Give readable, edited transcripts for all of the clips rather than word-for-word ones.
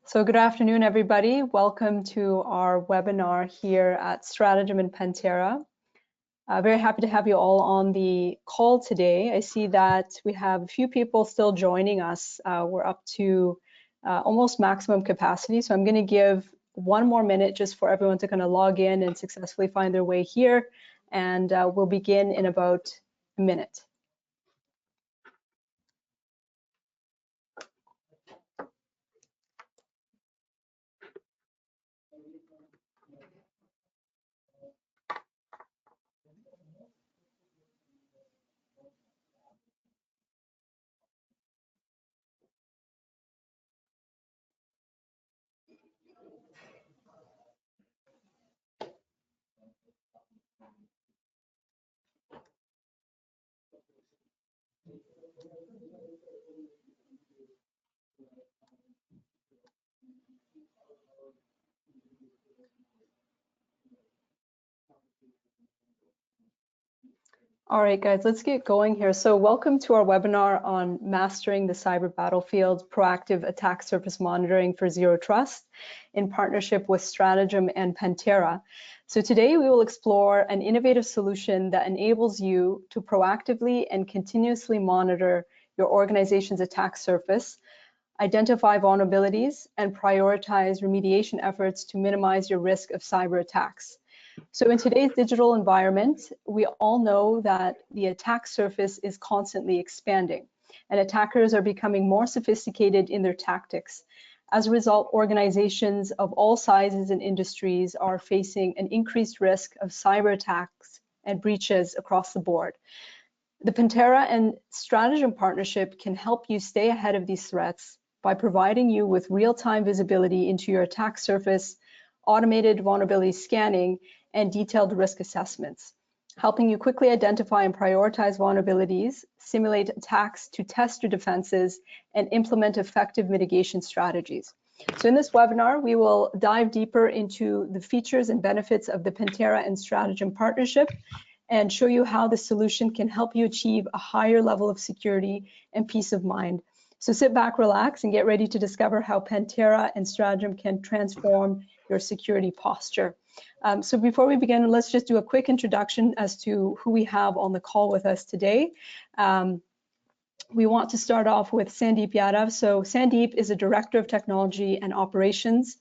So good afternoon, everybody. Welcome to our webinar here at Stratejm and Pantera. Very happy to have you all on the call today. I see that we have a few people still joining us. We're up to almost maximum capacity. So I'm going to give one more minute just for everyone to kind of log in and successfully find their way here. And we'll begin in about a minute. All right, guys, let's get going here. So welcome to our webinar on Mastering the Cyber Battlefield, Proactive Attack Surface Monitoring for Zero Trust in partnership with Stratejm and Pantera. So today we will explore an innovative solution that enables you to proactively and continuously monitor your organization's attack surface, identify vulnerabilities, and prioritize remediation efforts to minimize your risk of cyber attacks. So in today's digital environment, we all know that the attack surface is constantly expanding, and attackers are becoming more sophisticated in their tactics. As a result, organizations of all sizes and industries are facing an increased risk of cyber attacks and breaches across the board. The Pantera and Stratejm partnership can help you stay ahead of these threats by providing you with real-time visibility into your attack surface, automated vulnerability scanning, and detailed risk assessments, helping you quickly identify and prioritize vulnerabilities, simulate attacks to test your defenses, and implement effective mitigation strategies. So in this webinar, we will dive deeper into the features and benefits of the Pantera and Stratejm partnership and show you how the solution can help you achieve a higher level of security and peace of mind. So sit back, relax, and get ready to discover how Pantera and Stratejm can transform your security posture. So before we begin, let's just do a quick introduction as to who we have on the call with us today. We want to start off with Sandeep Yadav. So Sandeep is a Director of Technology and Operations.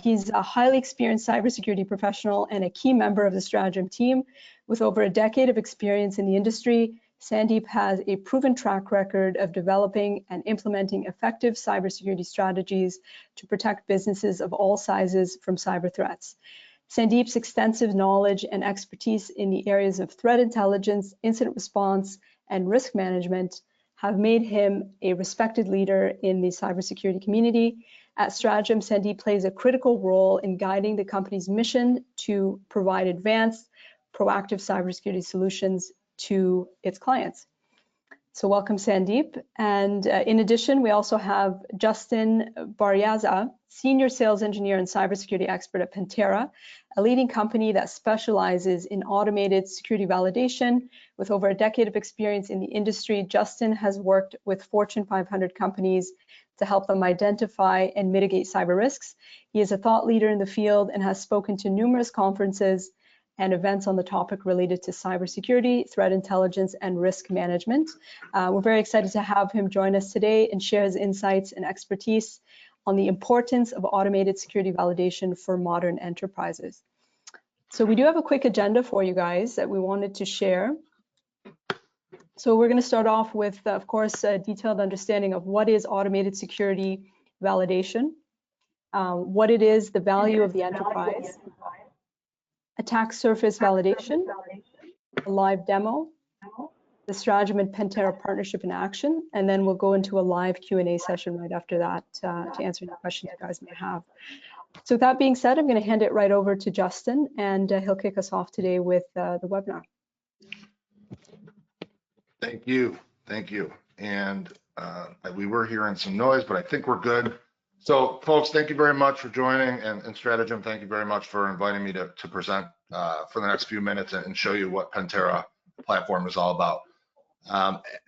He's a highly experienced cybersecurity professional and a key member of the Stratejm team. With over a decade of experience in the industry, Sandeep has a proven track record of developing and implementing effective cybersecurity strategies to protect businesses of all sizes from cyber threats. Sandeep's extensive knowledge and expertise in the areas of threat intelligence, incident response, and risk management have made him a respected leader in the cybersecurity community. At Stratejm, Sandeep plays a critical role in guiding the company's mission to provide advanced, proactive cybersecurity solutions to its clients. So welcome, Sandeep. And in addition, we also have Justin Baryaza, Senior Sales Engineer and Cybersecurity Expert at Pantera, a leading company that specializes in automated security validation. With over a decade of experience in the industry, Justin has worked with Fortune 500 companies to help them identify and mitigate cyber risks. He is a thought leader in the field and has spoken to numerous conferences and events on the topic related to cybersecurity, threat intelligence, and risk management. We're very excited to have him join us today and share his insights and expertise on the importance of automated security validation for modern enterprises. So we do have a quick agenda for you guys that we wanted to share. So we're going to start off with, of course, a detailed understanding of what is automated security validation, what it is, the value of the enterprise, attack surface validation, a live demo, the Stratejm and Pantera partnership in action, and then we'll go into a live Q&A session right after that to answer any questions you guys may have. So with that being said, I'm going to hand it right over to Justin, and he'll kick us off today with the webinar. Thank you. And we were hearing some noise, but I think we're good. So folks, thank you very much for joining, and Stratejm, thank you very much for inviting me to present for the next few minutes and show you what Pantera platform is all about.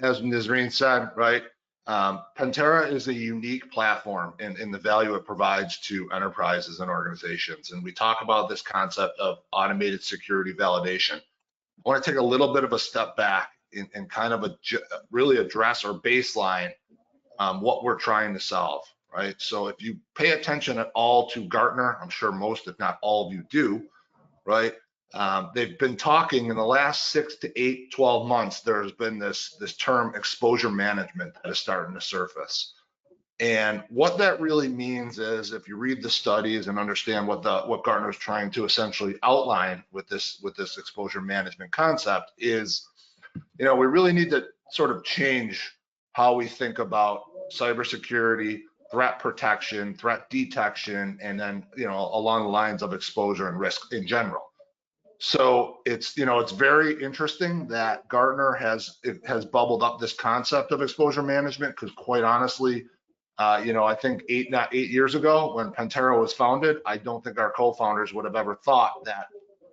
As Nazreen said, right, Pentera is a unique platform in the value it provides to enterprises and organizations. And we talk about this concept of automated security validation. I want to take a little bit of a step back and kind of really address or baseline what we're trying to solve, right? So if you pay attention at all to Gartner, I'm sure most, if not all of you do, right? They've been talking in the last 6 to 8, 12 months, there's been this term exposure management that is starting to surface. And what that really means is, if you read the studies and understand what Gartner is trying to essentially outline with this exposure management concept is, we really need to sort of change how we think about cybersecurity, threat protection, threat detection, and then along the lines of exposure and risk in general. So it's very interesting that Gartner has bubbled up this concept of exposure management, because quite honestly, I think 8 years ago when Pentera was founded, I don't think our co-founders would have ever thought that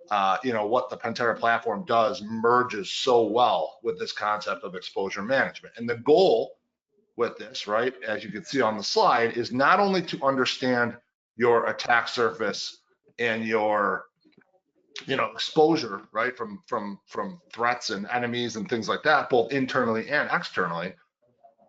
what the Pentera platform does merges so well with this concept of exposure management. And the goal with this, right, as you can see on the slide, is not only to understand your attack surface and your exposure, right, from threats and enemies and things like that, both internally and externally,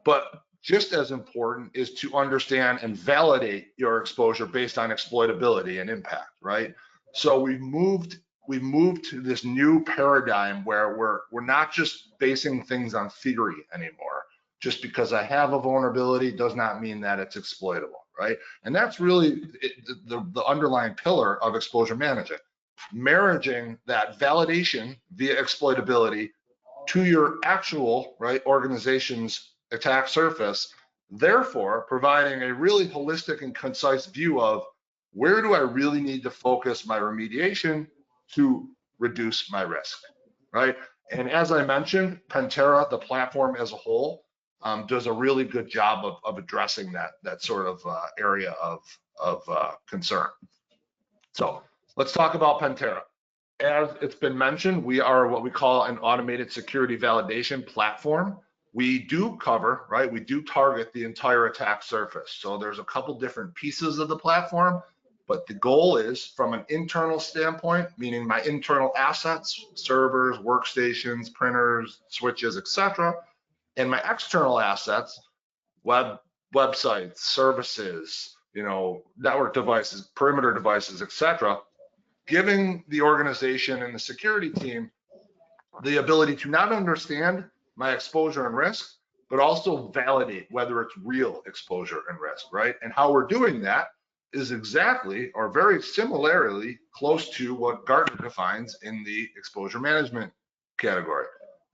but just as important is to understand and validate your exposure based on exploitability and impact, right? So we've moved to this new paradigm where we're not just basing things on theory anymore. Just because I have a vulnerability does not mean that it's exploitable, right? And that's really the underlying pillar of exposure management, marrying that validation via exploitability to your actual, right, organization's attack surface, therefore providing a really holistic and concise view of where do I really need to focus my remediation to reduce my risk, right? And as I mentioned, Pentera, the platform as a whole, does a really good job of addressing that sort of area of concern. So let's talk about Pentera. As it's been mentioned, we are what we call an automated security validation platform. We do cover, right, we do target the entire attack surface. So there's a couple different pieces of the platform, but the goal is from an internal standpoint, meaning my internal assets, servers, workstations, printers, switches, etc., and my external assets, websites, services, network devices, perimeter devices, etc., giving the organization and the security team the ability to not understand my exposure and risk, but also validate whether it's real exposure and risk, right? And how we're doing that is exactly or very similarly close to what Gartner defines in the exposure management category,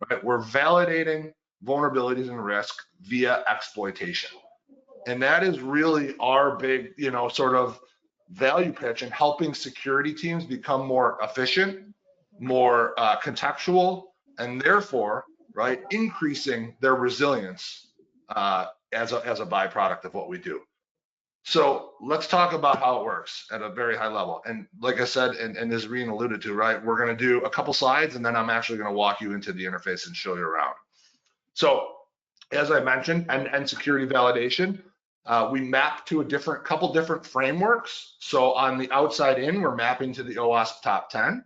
right? We're validating vulnerabilities and risk via exploitation. And that is really our big, sort of value pitch in helping security teams become more efficient, more contextual, and therefore, right, increasing their resilience as a byproduct of what we do. So let's talk about how it works at a very high level. And like I said, and as Reen alluded to, right, we're going to do a couple slides, and then I'm actually going to walk you into the interface and show you around. So as I mentioned, end-to-end security validation, we map to a couple different frameworks. So on the outside in, we're mapping to the OWASP top 10.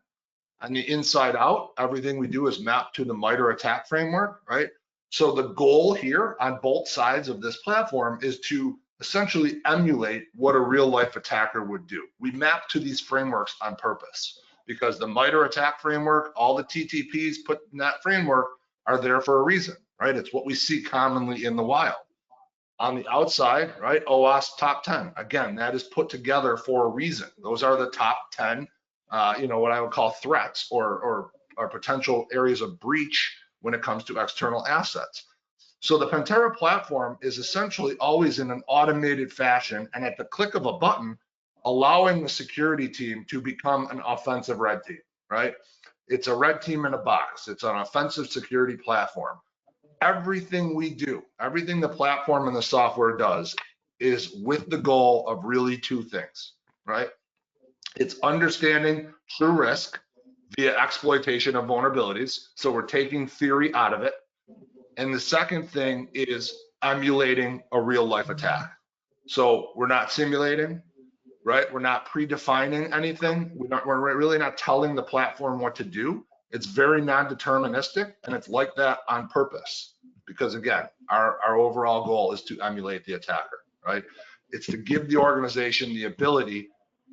On the inside out, everything we do is mapped to the MITRE ATT&CK framework, right? So the goal here on both sides of this platform is to essentially emulate what a real life attacker would do. We map to these frameworks on purpose because the MITRE ATT&CK framework, all the TTPs put in that framework are there for a reason, right? It's what we see commonly in the wild. On the outside, right, OWASP top 10. Again, that is put together for a reason. Those are the top 10, what I would call threats or potential areas of breach when it comes to external assets. So the Pentera platform is essentially always in an automated fashion and at the click of a button, allowing the security team to become an offensive red team, right? It's a red team in a box. It's an offensive security platform. Everything we do, everything the platform and the software does is with the goal of really two things, right? It's understanding true risk via exploitation of vulnerabilities. So we're taking theory out of it. And the second thing is emulating a real life attack. So we're not simulating, right? We're not predefining anything. We're really not telling the platform what to do. It's very non-deterministic, and it's like that on purpose. Because again, our overall goal is to emulate the attacker, right? It's to give the organization the ability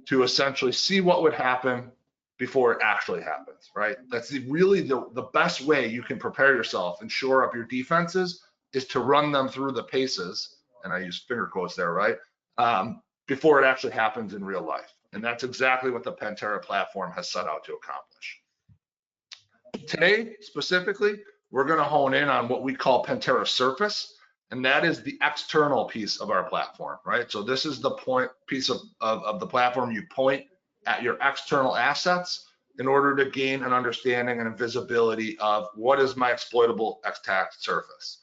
to essentially see what would happen before it actually happens, right? That's really the best way you can prepare yourself and shore up your defenses is to run them through the paces, and I use finger quotes there, right? Before it actually happens in real life. And that's exactly what the Pantera platform has set out to accomplish. Today, specifically, we're going to hone in on what we call Pantera Surface, and that is the external piece of our platform, right? So this is the piece of the platform you point at your external assets in order to gain an understanding and a visibility of what is my exploitable attack surface.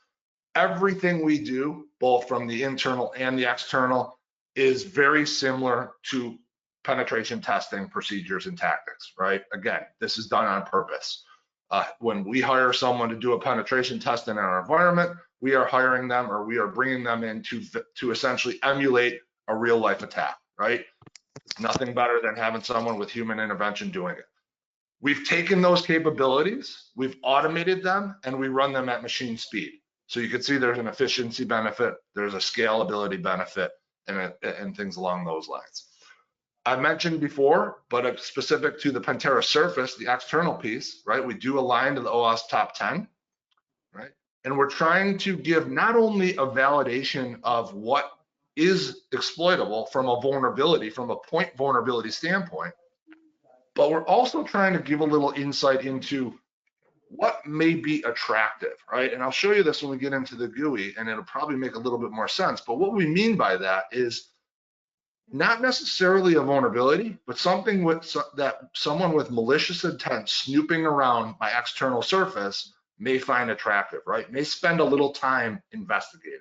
Everything we do, both from the internal and the external, is very similar to penetration testing procedures and tactics, right? Again, this is done on purpose. When we hire someone to do a penetration test in our environment, we are hiring them or we are bringing them in to essentially emulate a real life attack, right? It's nothing better than having someone with human intervention doing it. We've taken those capabilities, we've automated them, and we run them at machine speed. So you can see there's an efficiency benefit, there's a scalability benefit, and things along those lines. I mentioned before, but specific to the Pantera Surface, the external piece, right? We do align to the OWASP top 10, right? And we're trying to give not only a validation of what is exploitable from a vulnerability, from a point vulnerability standpoint, but we're also trying to give a little insight into what may be attractive, right? And I'll show you this when we get into the GUI, and it'll probably make a little bit more sense. But what we mean by that is not necessarily a vulnerability, but something that someone with malicious intent snooping around my external surface may find attractive, right? May spend a little time investigating.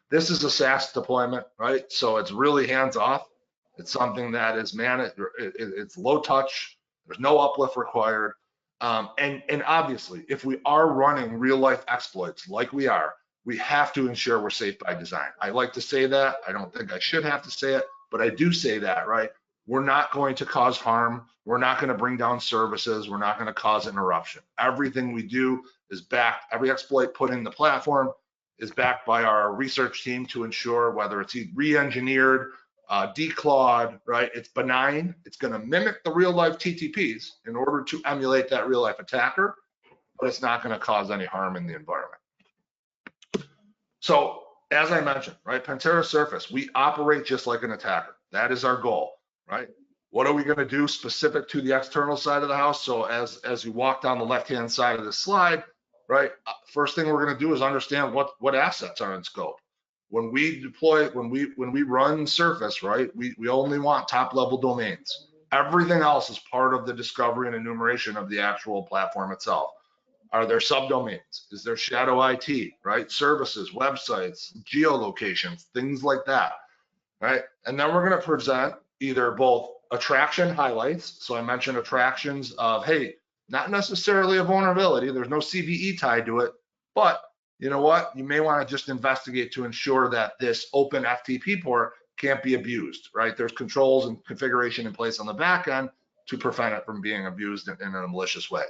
This is a SaaS deployment, right? So it's really hands off. It's something that is managed, it's low touch, there's no uplift required. And obviously, if we are running real life exploits like we are, we have to ensure we're safe by design. I like to say that. I don't think I should have to say it, but I do say that, right? We're not going to cause harm. We're not going to bring down services. We're not going to cause interruption. Everything we do is backed. Every exploit put in the platform is backed by our research team to ensure whether it's re-engineered, declawed, right? It's benign. It's going to mimic the real life TTPs in order to emulate that real life attacker, but it's not going to cause any harm in the environment. So as I mentioned, right, Pantera Surface, we operate just like an attacker. That is our goal, right? What are we going to do specific to the external side of the house? So as you walk down the left-hand side of the slide, right, first thing we're going to do is understand what assets are in scope. When we deploy, when we run Surface, right, we only want top-level domains. Everything else is part of the discovery and enumeration of the actual platform itself. Are there subdomains? Is there shadow IT, right? Services, websites, geolocations, things like that, right? And then we're going to present either both attraction highlights. So I mentioned attractions of, hey, not necessarily a vulnerability. There's no CVE tied to it, but you know what? You may want to just investigate to ensure that this open FTP port can't be abused, right? There's controls and configuration in place on the back end to prevent it from being abused in a malicious way.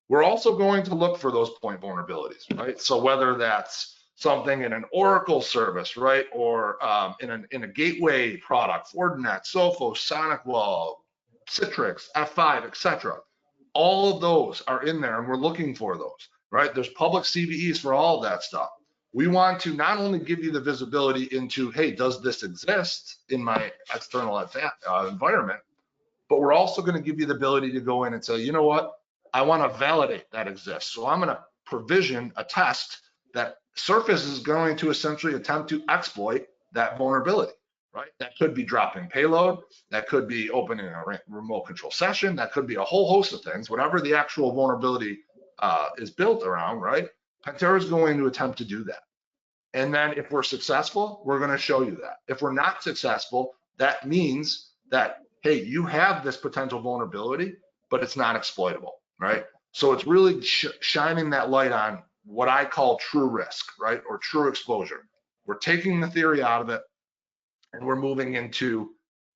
We're also going to look for those point vulnerabilities, right? So whether that's something in an Oracle service, right, or in a gateway product, Fortinet, Sophos, SonicWall, Citrix, F5, etc. All of those are in there, and we're looking for those, right? There's public CVEs for all of that stuff. We want to not only give you the visibility into, hey, does this exist in my external environment, but we're also going to give you the ability to go in and say, you know what? I want to validate that exists. So I'm going to provision a test that Surface is going to essentially attempt to exploit that vulnerability, right? That could be dropping payload. That could be opening a remote control session. That could be a whole host of things, whatever the actual vulnerability is built around, right? Pantera is going to attempt to do that. And then if we're successful, we're going to show you that. If we're not successful, that means that, hey, you have this potential vulnerability, but it's not exploitable. Right? So it's really shining that light on what I call true risk, right? Or true exposure. We're taking the theory out of it and we're moving into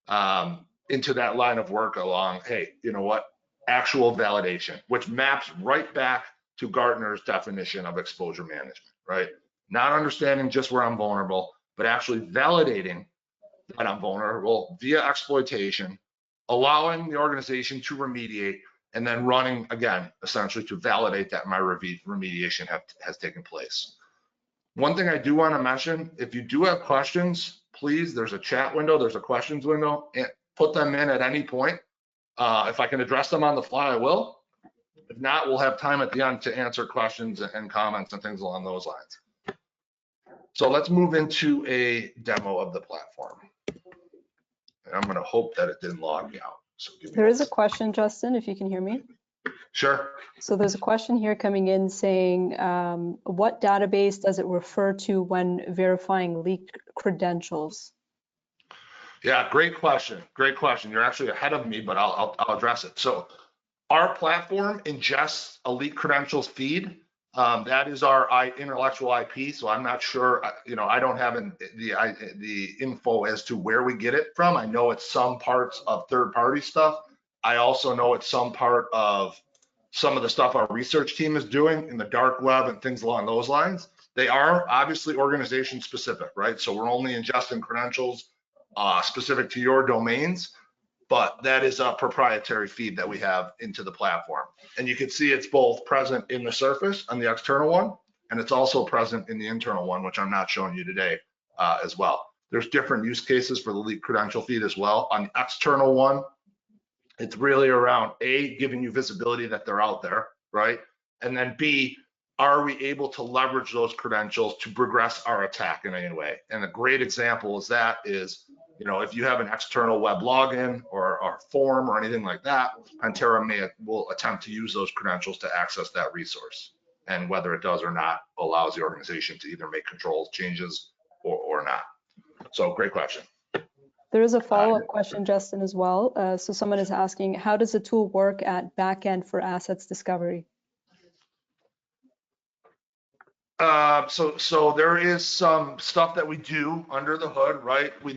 that line of work along, hey, you know what? Actual validation, which maps right back to Gartner's definition of exposure management, right? Not understanding just where I'm vulnerable, but actually validating that I'm vulnerable via exploitation, allowing the organization to remediate, and then running again, essentially to validate that my remediation has taken place. One thing I do want to mention, if you do have questions, please, there's a chat window, there's a questions window, and put them in at any point. If I can address them on the fly, I will. If not, we'll have time at the end to answer questions and comments and things along those lines. So let's move into a demo of the platform. And I'm going to hope that it didn't log me out. So there is a question, Justin, if you can hear me. Sure. So there's a question here coming in saying, what database does it refer to when verifying leaked credentials? Yeah, great question. Great question. You're actually ahead of me, but I'll address it. So our platform ingests a leaked credentials feed. That is our intellectual IP. So I'm not sure, I don't have the info as to where we get it from. I know it's some parts of third-party stuff. I also know it's some part of some of the stuff our research team is doing in the dark web and things along those lines. They are obviously organization specific, right? So we're only ingesting credentials specific to your domains, but that is a proprietary feed that we have into the platform. And you can see it's both present in the surface on the external one, and it's also present in the internal one, which I'm not showing you today as well. There's different use cases for the leaked credential feed as well. On the external one, it's really around A, giving you visibility that they're out there, right? And then B, are we able to leverage those credentials to progress our attack in any way? And a great example is if you have an external web login or form or anything like that, Pantera will attempt to use those credentials to access that resource. And whether it does or not allows the organization to either make control changes or not. So great question. There is a follow-up question, Justin, as well. So someone is asking, how does the tool work at backend for assets discovery? So there is some stuff that we do under the hood, right? We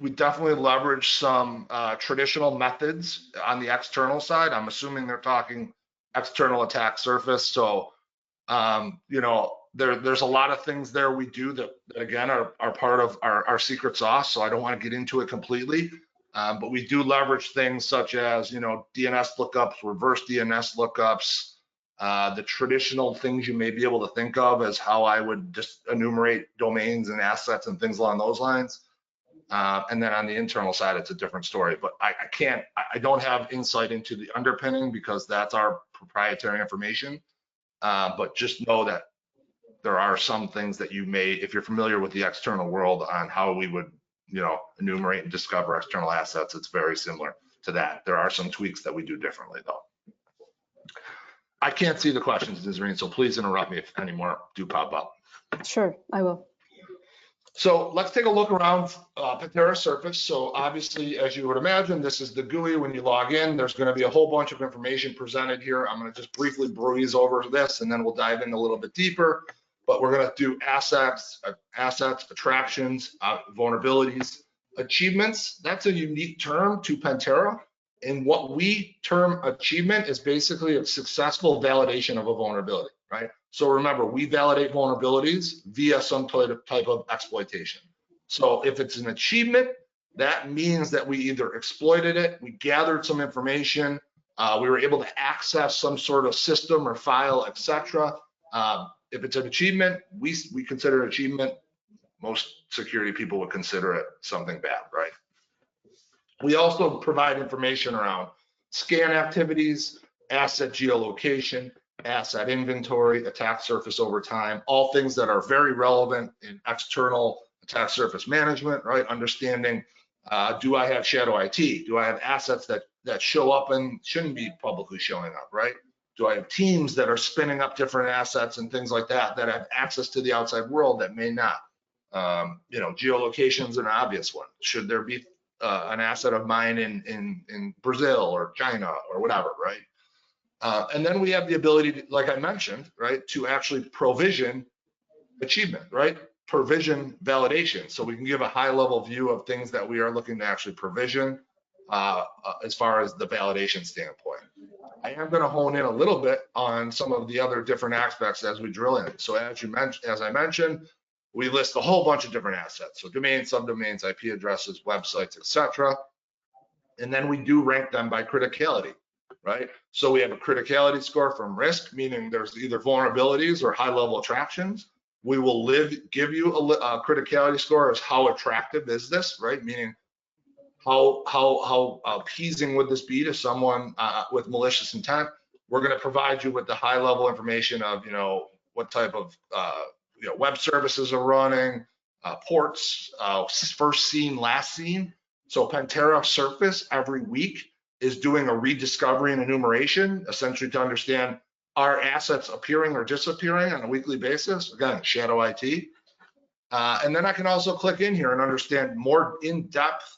definitely leverage some traditional methods on the external side. I'm assuming they're talking external attack surface. So, there's a lot of things there we do that again are part of our secret sauce. So I don't want to get into it completely, but we do leverage things such as, DNS lookups, reverse DNS lookups, the traditional things you may be able to think of as how I would just enumerate domains and assets and things along those lines. And then on the internal side, it's a different story, but I don't have insight into the underpinning because that's our proprietary information. But just know that there are some things that you may, if you're familiar with the external world on how we would, enumerate and discover external assets, it's very similar to that. There are some tweaks that we do differently though. I can't see the questions, Nazreen, so please interrupt me if any more do pop up. Sure, I will. So let's take a look around Pantera Surface. So obviously, as you would imagine, this is the GUI. When you log in, there's going to be a whole bunch of information presented here. I'm going to just briefly breeze over this, and then we'll dive in a little bit deeper. But we're going to do assets, attractions, vulnerabilities, achievements. That's a unique term to Pantera. And what we term achievement is basically a successful validation of a vulnerability, right? So remember, we validate vulnerabilities via some type of exploitation. So if it's an achievement, that means that we either exploited it, we gathered some information, we were able to access some sort of system or file, etc. If it's an achievement, we consider it an achievement. Most security people would consider it something bad, right? We also provide information around scan activities, asset geolocation, asset inventory, attack surface over time, all things that are very relevant in external attack surface management, right? Understanding, do I have shadow IT? Do I have assets that show up and shouldn't be publicly showing up, right? Do I have teams that are spinning up different assets and things like that have access to the outside world that may not? Geolocation is an obvious one. Should there be an asset of mine in Brazil or China or whatever, right? And then we have the ability to, like I mentioned, right, to actually provision achievement, right? Provision validation. So we can give a high level view of things that we are looking to actually provision as far as the validation standpoint. I am going to hone in a little bit on some of the other different aspects as we drill in. So as I mentioned, we list a whole bunch of different assets. So domains, subdomains, IP addresses, websites, etc. And then we do rank them by criticality, right? So we have a criticality score from risk, meaning there's either vulnerabilities or high level attractions. We will give you a criticality score as how attractive is this, right? Meaning how appeasing would this be to someone with malicious intent? We're going to provide you with the high level information of, what type of web services are running, ports, first seen, last seen. So Pantera Surface every week is doing a rediscovery and enumeration, essentially to understand are assets appearing or disappearing on a weekly basis. Again, shadow IT. And then I can also click in here and understand more in-depth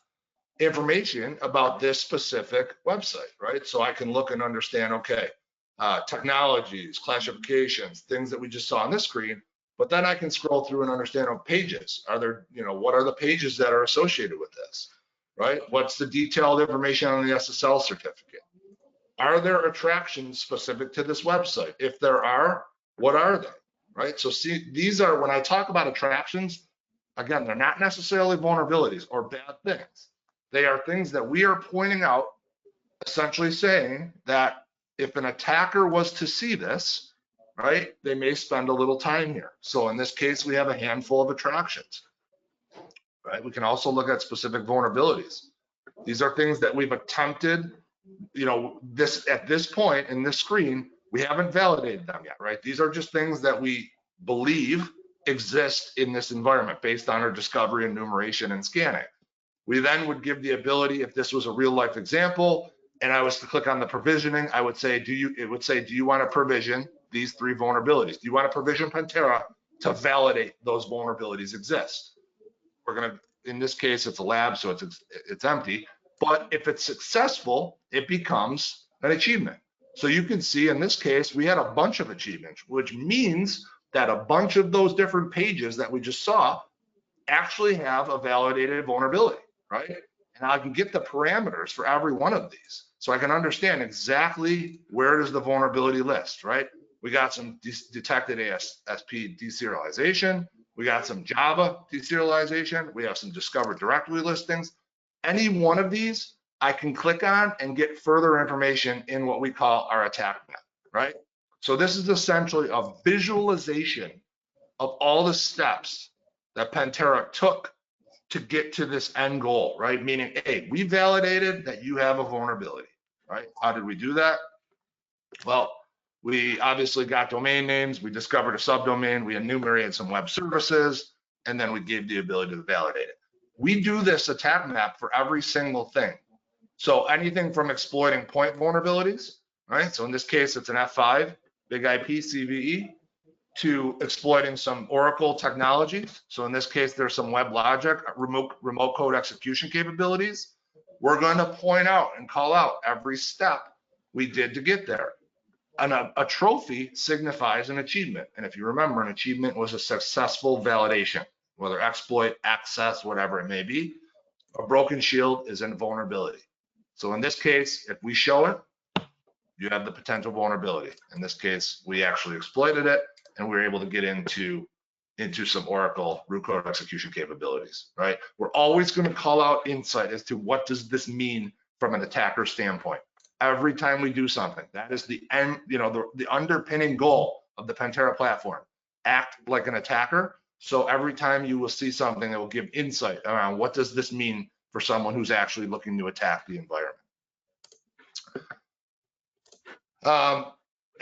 information about this specific website, right? So I can look and understand, okay, technologies, classifications, things that we just saw on this screen, but then I can scroll through and understand pages. Are there, what are the pages that are associated with this, right? What's the detailed information on the SSL certificate? Are there attractions specific to this website? If there are, what are they, right? So see, these are, when I talk about attractions, again, they're not necessarily vulnerabilities or bad things. They are things that we are pointing out, essentially saying that if an attacker was to see this, right, they may spend a little time here. So in this case, we have a handful of attractions, right? We can also look at specific vulnerabilities. These are things that we've attempted, at this point in this screen, we haven't validated them yet, right? These are just things that we believe exist in this environment based on our discovery, enumeration, and scanning. We then would give the ability, if this was a real life example, and I was to click on the provisioning, I would say, do you want to provision these 3 vulnerabilities? Do you want to provision Pantera to validate those vulnerabilities exist? We're going to, in this case, it's a lab, so it's empty. But if it's successful, it becomes an achievement. So you can see in this case, we had a bunch of achievements, which means that a bunch of those different pages that we just saw actually have a validated vulnerability, right? And I can get the parameters for every one of these. So I can understand exactly where does the vulnerability list, right? We got some detected ASP deserialization. We got some Java deserialization. We have some discovered directory listings. Any one of these I can click on and get further information in what we call our attack map, right? So this is essentially a visualization of all the steps that Pantera took to get to this end goal, right? Meaning, hey, we validated that you have a vulnerability, right? How did we do that? Well, we obviously got domain names, we discovered a subdomain, we enumerated some web services, and then we gave the ability to validate it. We do this attack map for every single thing. So anything from exploiting point vulnerabilities, right? So in this case, it's an F5, big IP, CVE, to exploiting some Oracle technologies. So in this case, there's some WebLogic, remote code execution capabilities. We're going to point out and call out every step we did to get there. And a trophy signifies an achievement. And if you remember, an achievement was a successful validation, whether exploit, access, whatever it may be. A broken shield is a vulnerability. So in this case, if we show it, you have the potential vulnerability. In this case, we actually exploited it, and we were able to get into some Oracle root code execution capabilities, right? We're always going to call out insight as to what does this mean from an attacker standpoint. Every time we do something, that is the end, the underpinning goal of the Pantera platform. Act like an attacker. So every time you will see something that will give insight around what does this mean for someone who's actually looking to attack the environment.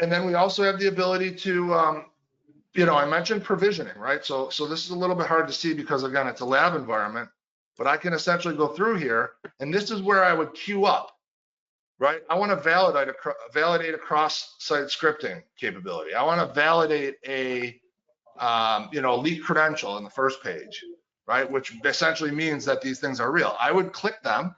And then we also have the ability to, I mentioned provisioning, right? So this is a little bit hard to see because, again, it's a lab environment, but I can essentially go through here, and this is where I would queue up, right? I want to validate a cross-site scripting capability. I want to validate a, leak credential in the first page, right? Which essentially means that these things are real. I would click them.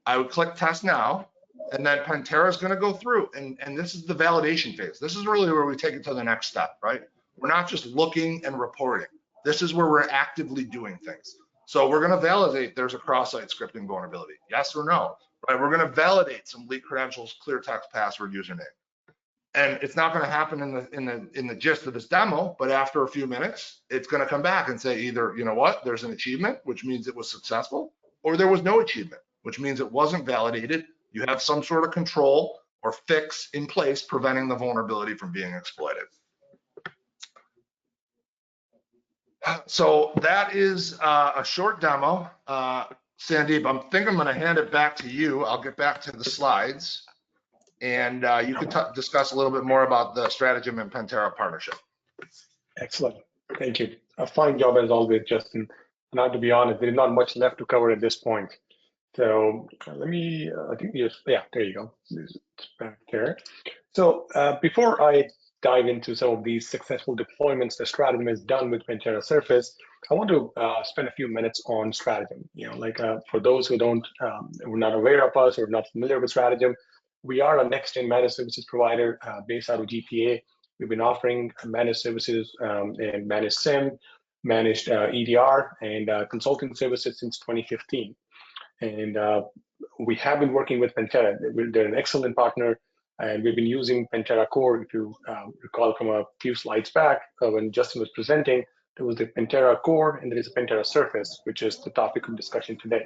I would click test now, And then Pantera is going to go through, and this is the validation phase. This is really where we take it to the next step, right? We're not just looking and reporting. This is where we're actively doing things. So we're going to validate there's a cross-site scripting vulnerability, yes or no, right? We're going to validate some leak credentials, clear text password, username. And it's not going to happen in the gist of this demo, but after a few minutes, it's going to come back and say either, you know what, there's an achievement, which means it was successful, or there was no achievement, which means it wasn't validated. You have some sort of control or fix in place preventing the vulnerability from being exploited. So that is a short demo. Sandeep, I think I'm going to hand it back to you. I'll get back to the slides. And you can discuss a little bit more about the Stratagem and Pantera partnership. Excellent. Thank you. A fine job as always, Justin. Now, to be honest, there's not much left to cover at this point. So let me, I think, yes, yeah, there you go. It's back there. So before I dive into some of these successful deployments that Stratagem has done with Pantera Surface, I want to spend a few minutes on Stratagem. You know, like for those who don't, who are not aware of us or not familiar with Stratagem, we are a next-gen managed services provider based out of GPA. We've been offering managed services and managed SIEM, managed EDR, and consulting services since 2015. And we have been working with Pantera. They're an excellent partner, and we've been using Pantera Core. If you recall from a few slides back when Justin was presenting, there was the Pantera Core and there is a Pantera Surface, which is the topic of discussion today.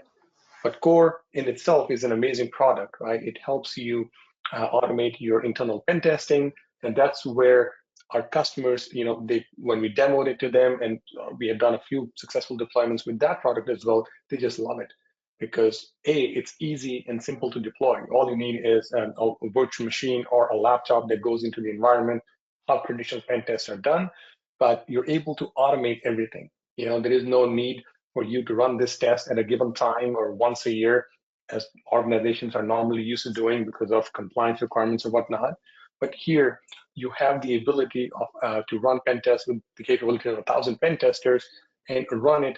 But Core in itself is an amazing product, right? It helps you automate your internal pen testing, and that's where our customers, you know, when we demoed it to them, and we have done a few successful deployments with that product as well, they just love it because it's easy and simple to deploy. All you need is a virtual machine or a laptop that goes into the environment. How traditional pen tests are done, but you're able to automate everything. You know, there is no need for you to run this test at a given time or once a year, as organizations are normally used to doing because of compliance requirements or whatnot. But here, you have the ability of, to run pen tests with the capability of 1,000 pen testers and run it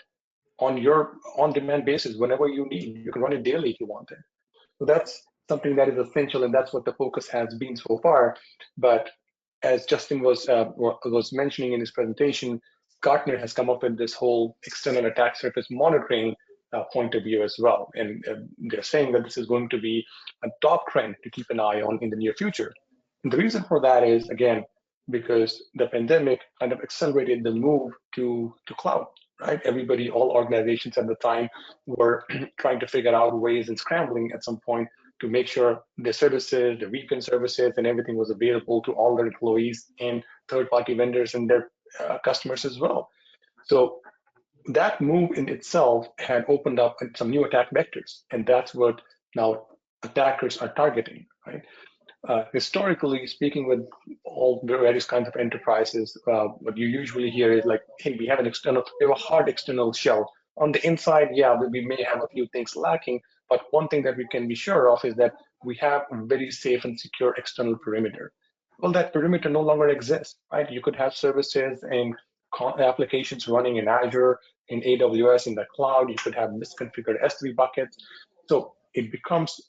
on your on-demand basis whenever you need. You can run it daily if you want it. So that's something that is essential, and that's what the focus has been so far. But as Justin was mentioning in his presentation, Gartner has come up with this whole external attack surface monitoring point of view as well. And they're saying that this is going to be a top trend to keep an eye on in the near future. And the reason for that is, again, because the pandemic kind of accelerated the move to cloud, right? Everybody, all organizations at the time were trying to figure out ways and scrambling at some point to make sure the services, the VPN services, and everything was available to all their employees and third-party vendors and their customers as well. So that move in itself had opened up some new attack vectors, and that's what now attackers are targeting, right? Historically speaking, with all various kinds of enterprises, what you usually hear is like, hey, we have a hard external shell. On the inside, yeah, we may have a few things lacking, but one thing that we can be sure of is that we have a very safe and secure external perimeter. Well, that perimeter no longer exists, right? You could have services and applications running in Azure, in AWS, in the cloud. You could have misconfigured S3 buckets. So it becomes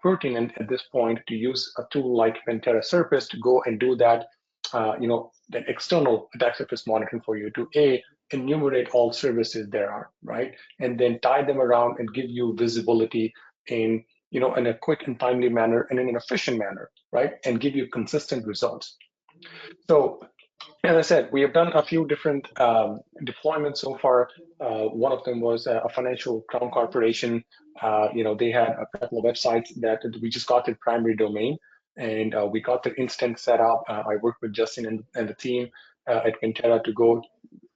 pertinent at this point to use a tool like Pantera Surface to go and do that, that external attack surface monitoring for you to enumerate all services there are, right? And then tie them around and give you visibility in a quick and timely manner and in an efficient manner, right? And give you consistent results. So as I said, we have done a few different deployments so far. One of them was a financial crown corporation. They had a couple of websites that we just got their primary domain, and we got their instance set up. I worked with Justin and the team at Pantera to go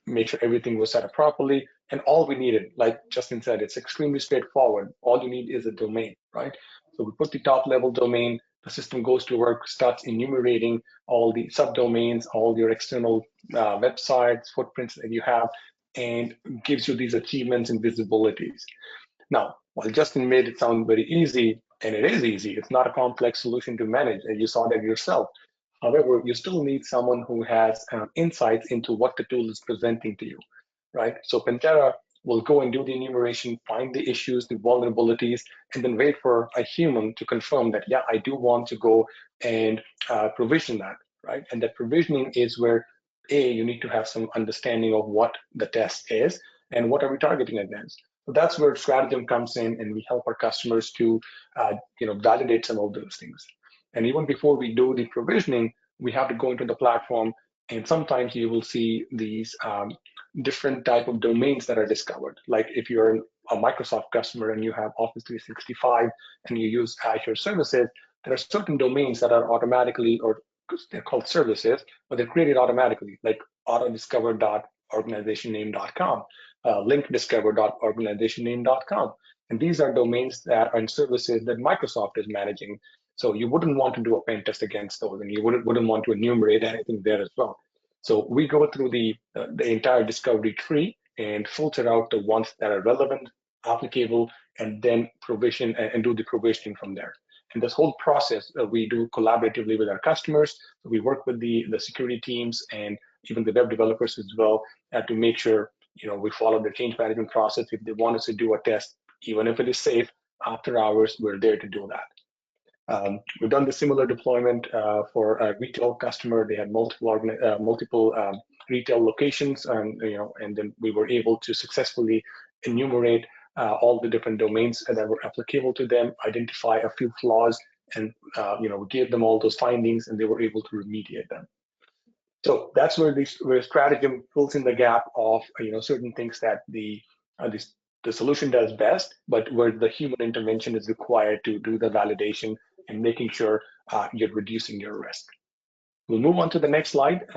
make sure everything was set up properly. And all we needed, like Justin said, it's extremely straightforward. All you need is a domain, right? So we put the top level domain, the system goes to work, starts enumerating all the subdomains, all your external websites, footprints that you have, and gives you these achievements and visibilities. Now, while Justin made it sound very easy, and it is easy, it's not a complex solution to manage, and you saw that yourself. However, you still need someone who has insights into what the tool is presenting to you, right? So Pantera will go and do the enumeration, find the issues, the vulnerabilities, and then wait for a human to confirm that, yeah, I do want to go and provision that, right? And that provisioning is where, you need to have some understanding of what the test is and what are we targeting against. So that's where Strategem comes in, and we help our customers to validate some of those things. And even before we do the provisioning, we have to go into the platform, and sometimes you will see these different type of domains that are discovered. Like if you're a Microsoft customer and you have Office 365 and you use Azure services, there are certain domains that are automatically, or they're called services, but they're created automatically, like autodiscover.organizationname.com, linkdiscover.organizationname.com. And these are domains that are in services that Microsoft is managing. So you wouldn't want to do a pen test against those, and you wouldn't want to enumerate anything there as well. So we go through the entire discovery tree and filter out the ones that are relevant, applicable, and then provision and do the provisioning from there. And this whole process we do collaboratively with our customers. We work with the security teams and even the web developers as well to make sure we follow the change management process. If they want us to do a test, even if it is safe, after hours, we're there to do that. We've done the similar deployment for a retail customer. They had multiple retail locations, and then we were able to successfully enumerate all the different domains that were applicable to them, identify a few flaws, and we gave them all those findings, and they were able to remediate them. So that's where Strategem fills in the gap of certain things that the solution does best, but where the human intervention is required to do the validation and making sure you're reducing your risk. We'll move on to the next slide,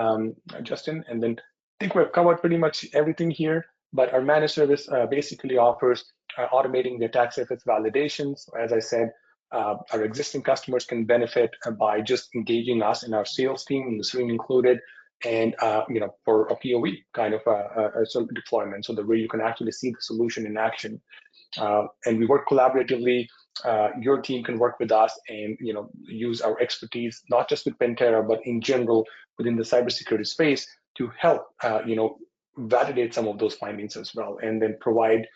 Justin, and then I think we've covered pretty much everything here, but our managed service basically offers automating the attack surface validations. As I said, our existing customers can benefit by just engaging us in our sales team, the SREAM included, and for a POE kind of a deployment, so that where you can actually see the solution in action. And we work collaboratively. Your team can work with us and use our expertise, not just with Pentera, but in general within the cybersecurity space, to help validate some of those findings as well, and then provide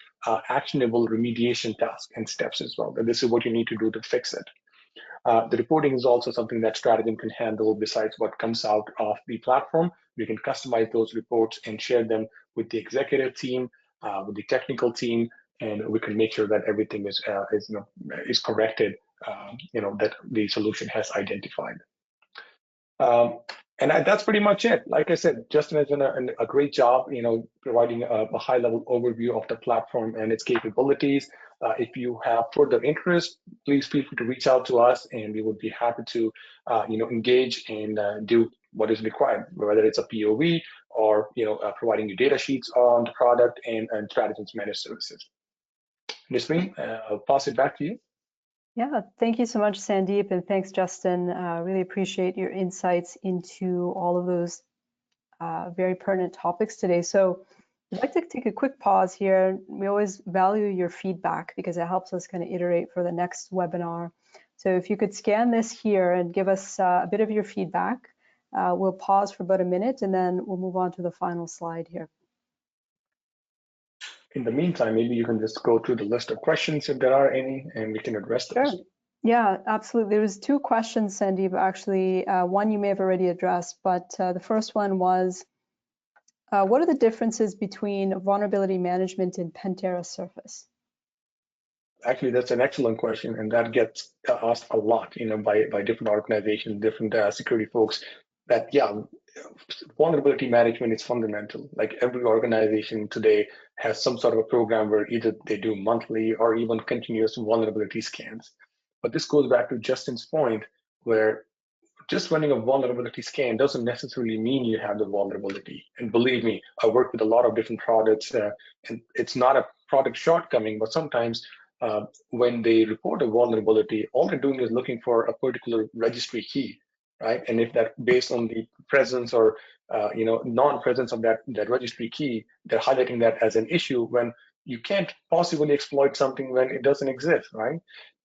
actionable remediation tasks and steps as well. And this is what you need to do to fix it. The reporting is also something that Strategem can handle. Besides what comes out of the platform, we can customize those reports and share them with the executive team, with the technical team, and we can make sure that everything is corrected, that the solution has identified. And that's pretty much it. Like I said, Justin has done a great job, providing a high-level overview of the platform and its capabilities. If you have further interest, please feel free to reach out to us, and we would be happy to, engage and do what is required, whether it's a POV or providing you data sheets on the product and Strategem's managed services. Nisreen, I'll pass it back to you. Yeah, thank you so much, Sandeep, and thanks, Justin. Really appreciate your insights into all of those very pertinent topics today. So I'd like to take a quick pause here. We always value your feedback because it helps us kind of iterate for the next webinar. So if you could scan this here and give us a bit of your feedback, we'll pause for about a minute and then we'll move on to the final slide here. In the meantime, maybe you can just go through the list of questions if there are any, and we can address those. Sure. Yeah, absolutely. There was two questions, Sandeep, actually. One you may have already addressed, but the first one was, what are the differences between vulnerability management and Pentera Surface? Actually, that's an excellent question, and that gets asked a lot, by different organizations, different security folks. That vulnerability management is fundamental. Like every organization today has some sort of a program where either they do monthly or even continuous vulnerability scans. But this goes back to Justin's point, where just running a vulnerability scan doesn't necessarily mean you have the vulnerability. And believe me, I work with a lot of different products, and it's not a product shortcoming, but sometimes when they report a vulnerability, all they're doing is looking for a particular registry key, right? And if that based on the presence or non-presence of that registry key, they're highlighting that as an issue when you can't possibly exploit something when it doesn't exist, right?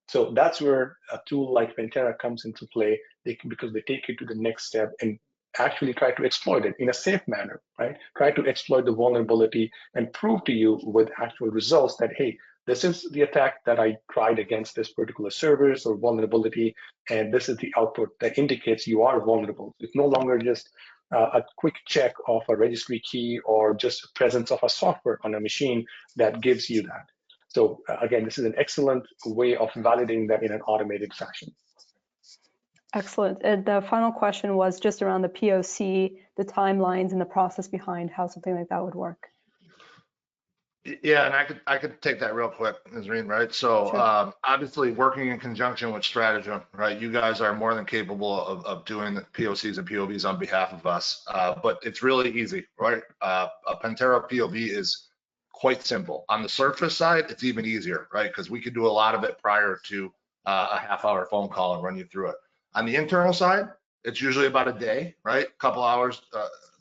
So that's where a tool like Pentera comes into play, because they take you to the next step and actually try to exploit it in a safe manner, right? Try to exploit the vulnerability and prove to you with actual results that, hey, this is the attack that I tried against this particular service or vulnerability, and this is the output that indicates you are vulnerable. It's no longer just a quick check of a registry key or just presence of a software on a machine that gives you that. So again, this is an excellent way of validating that in an automated fashion. Excellent. And the final question was just around the POC, the timelines and the process behind how something like that would work. Yeah, and I could take that real quick, Nazreen, right? So Sure. obviously working in conjunction with Stratagem, right? You guys are more than capable of doing the POCs and POVs on behalf of us, but it's really easy, right? A Pentera POV is quite simple. On the surface side, it's even easier, right? Because we could do a lot of it prior to a half-hour phone call and run you through it. On the internal side, it's usually about a day, right? A couple hours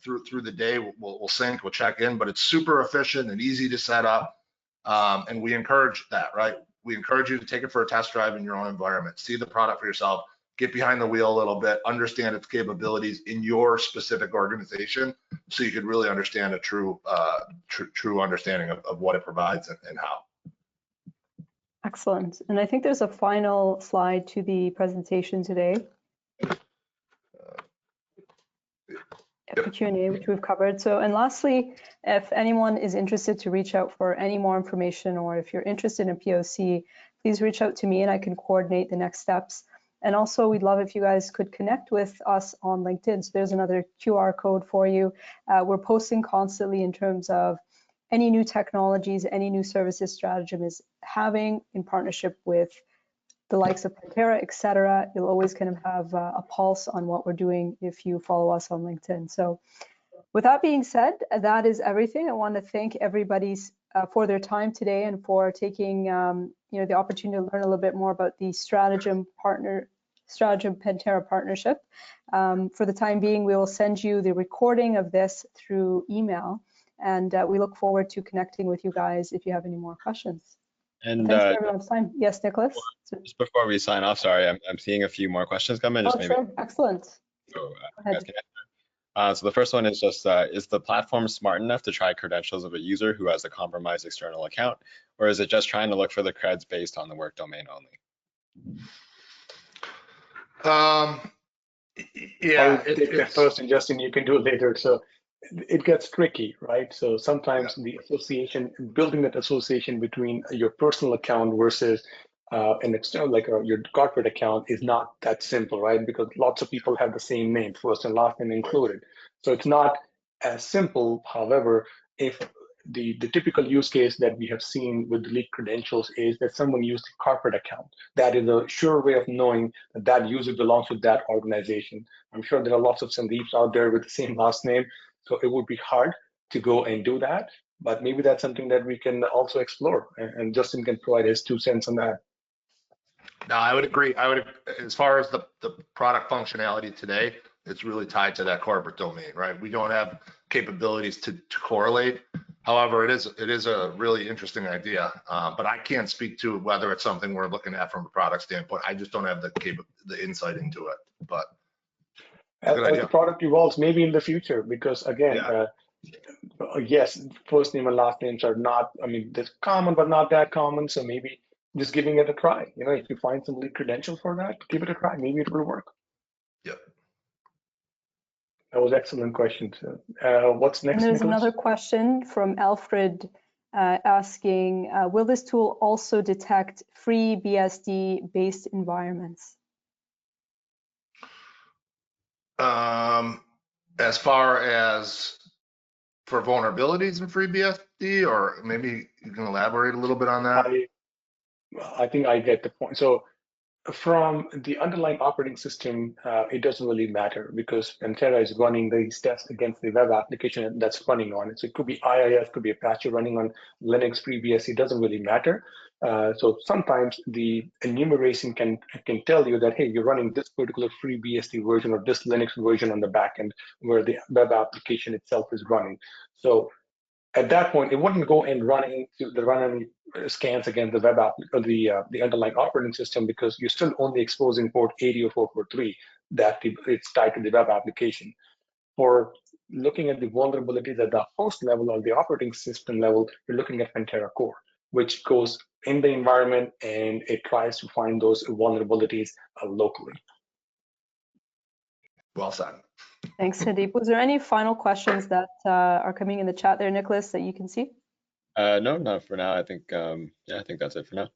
through the day. We'll sync, we'll check in, but it's super efficient and easy to set up. And we encourage that, right? We encourage you to take it for a test drive in your own environment, see the product for yourself, get behind the wheel a little bit, understand its capabilities in your specific organization, so you could really understand a true understanding of what it provides and how. Excellent. And I think there's a final slide to the presentation today. The Q&A, which we've covered. So, and lastly, if anyone is interested to reach out for any more information, or if you're interested in POC, please reach out to me and I can coordinate the next steps. And also, we'd love if you guys could connect with us on LinkedIn. So there's another QR code for you. We're posting constantly in terms of any new technologies, any new services Stratagem is having in partnership with the likes of Pentera, et cetera. You'll always kind of have a pulse on what we're doing if you follow us on LinkedIn. So with that being said, that is everything. I want to thank everybody for their time today and for taking the opportunity to learn a little bit more about the Stratagem Pentera partnership. For the time being, we will send you the recording of this through email, and we look forward to connecting with you guys if you have any more questions. And thanks for everyone's time. Yes, Nicholas? Just before we sign off, sorry, I'm seeing a few more questions come in. Oh, sure. Excellent. So, so the first one is just, is the platform smart enough to try credentials of a user who has a compromised external account, or is it just trying to look for the creds based on the work domain only? Yeah, I'll take that first, and Justin, you can do it later. So it gets tricky, right? So sometimes the association, building that association between your personal account versus an external, like your corporate account, is not that simple, right? Because lots of people have the same name, first and last name included. So it's not as simple. However, if the typical use case that we have seen with the leaked credentials is that someone used a corporate account. That is a sure way of knowing that that user belongs to that organization. I'm sure there are lots of Sandeeps out there with the same last name. So it would be hard to go and do that, but maybe that's something that we can also explore, and Justin can provide his 2 cents on that. No, I would agree. As far as the product functionality today, it's really tied to that corporate domain, right? We don't have capabilities to correlate. However, it is a really interesting idea, but I can't speak to whether it's something we're looking at from a product standpoint. I just don't have the insight into it, but. As the product evolves, maybe in the future, because again, yes, first name and last names are not, I mean, they're common, but not that common. So maybe just giving it a try. You know, if you find some lead credential for that, give it a try. Maybe it will work. Yep. That was an excellent question. So, what's next? And there's Nicholas? another question from Alfred asking, will this tool also detect FreeBSD-based environments? As far as for vulnerabilities in FreeBSD, or maybe you can elaborate a little bit on that? I think I get the point. So from the underlying operating system, it doesn't really matter because Pentera is running these tests against the web application that's running on it. So it could be IIS, could be Apache running on Linux FreeBSD, it doesn't really matter. So sometimes the enumeration can tell you that, hey, you're running this particular FreeBSD version or this Linux version on the backend where the web application itself is running. So at that point, it wouldn't go and run any scans against the web app or the underlying operating system, because you're still only exposing port 80 or 443 that it's tied to the web application. For looking at the vulnerabilities at the host level or the operating system level, you're looking at Pantera Core, which goes in the environment and it tries to find those vulnerabilities locally. Well said. Thanks, Sandeep. Was there any final questions that are coming in the chat there, Nicholas, that you can see? No, not for now. I think, yeah, I think that's it for now.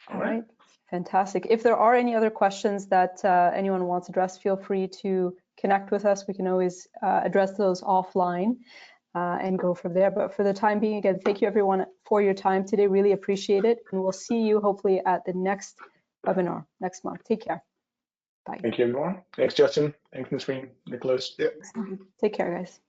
All right, fantastic. If there are any other questions that anyone wants addressed, feel free to connect with us. We can always address those offline and go from there. But for the time being, again, thank you everyone for your time today. Really appreciate it. And we'll see you hopefully at the next webinar next month. Take care. Bye. Thank you, everyone. Thanks, Justin. Thanks, Nasreen, Nicholas. Yeah. Take care, guys.